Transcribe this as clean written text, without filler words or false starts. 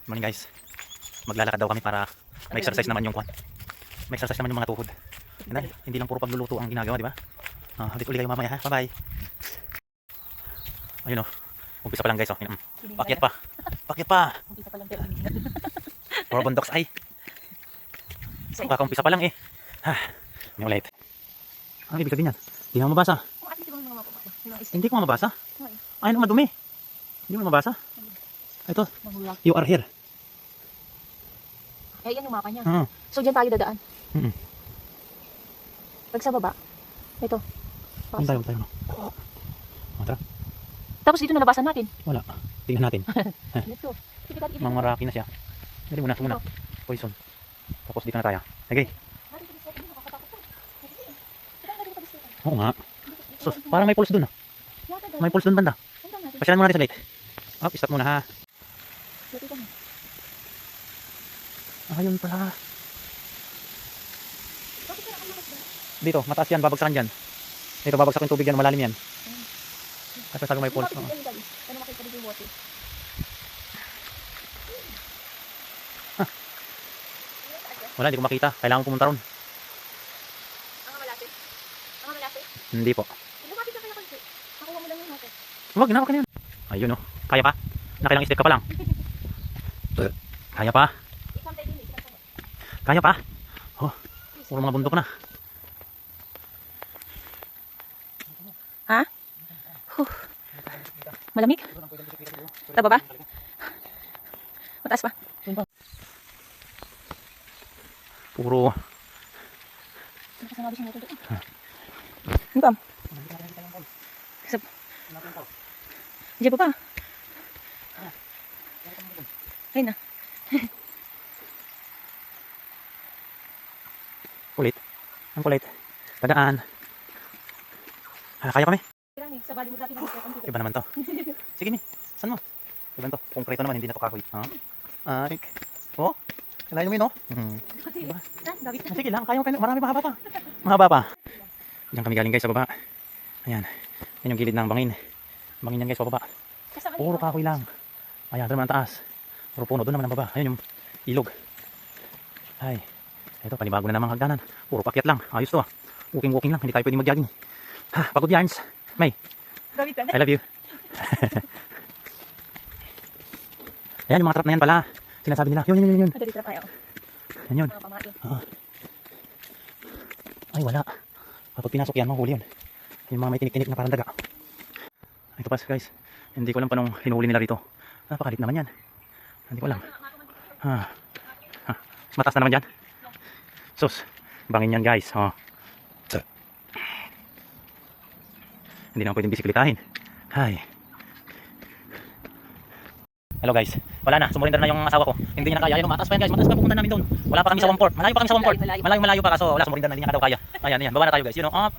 Morning guys. Maglalakad daw kami para may exercise naman yung kwan. May exercise naman yung mga tuhod. Yan, hindi lang puro pagluluto ang ginagawa, di ba? Ulit uli kayo mamaya ha. Bye bye. Ayun oh. Umpisa pa lang guys oh. Pakyat pa. Pakyat pa. Umpisa pa lang. Puro bundoks ay. So, kakaumpisa pa lang eh. Ha. May ulit. Ang ibig sabihin yan? Hindi na mabasa. Hindi ko mabasa. Ayun madumi. Hindi mo mabasa. Ito. You are here. Eh, yan yung mapa niya. So, dyan tayo dadaan. Pag sa baba, ito. Huwag tayo. No? Tara. Tapos dito nalabasan natin. Wala. Tingnan natin. Dito. Mga maraki na siya. Dali muna. Poison. Tapos dito na tayo. Okay. Oo nga. So, parang may pulse dun ah. May pulse dun banda. Pasyalan muna natin sa late. Stop muna ha. Ayun pala. Dito, mataas yan, babagsakan dyan. Dito, babagsak yung tubig yan, malalim yan. Kasi sabi may pulse. Wala, hindi ko makita. Kailangan pumunta ron. Hindi po. Huwag, ginawa ka na yun. Ayun o. Kaya pa? Nakailang step ka pa lang. Kaya pa? Kaya pa? Oh, puro mga bundok na. Ha? Malamig? Taba ba? Mataas pa? Puro. Ano ba? Diyan pa pa. Ayun na. Kulit. Ang kulit. Padaan. Kaya kami? Iba naman to. Sige mi. Saan mo? Iba to. Konkreto naman. Hindi na to kahoy. Ay. Oh. Kailangan mo yun oh. Diba? Sige lang. Kaya mo. Marami mahaba pa. Mahaba pa. Diyan kami galing guys sa baba. Ayan. Yan yung gilid ng bangin. Bangin yan guys sa baba. Puro kahoy lang. Ayan. Ito naman ang taas. Puro puno. Doon naman ang baba. Ayan yung ilog. Ay. Ito, panibago na naman hagdanan. Puro pakyat lang. Ayos to ah. Walking lang. Hindi tayo pwede mag-jogging. Pagod yarns. May. I love you. Ayan, yung mga trap na yan pala. Sinasabi nila. Yun. Yan yun. Ay, wala. Kapag pinasok yan, mahuli yun. Yung mga may tinik-tinik na parang daga. Ito pa guys. Hindi ko alam pa nung hinuhuli nila rito. Napakalit naman yan. Hindi ko alam. Mataas na naman dyan. Sus, bangin yan guys. Hindi naman pwedeng bisikletahin. Hay. Hello guys. Wala na, sumurinder na yung asawa ko. Hindi niya na kaya. Yung mataas pa yan guys. Mataas pa pupunta namin doon. Wala pa kami sa 1/4. Malayo pa kami sa 1/4. Malayo pa kaso wala, sumurinder na, hindi niya daw kaya. Ayan. Baba na tayo guys. You know, up.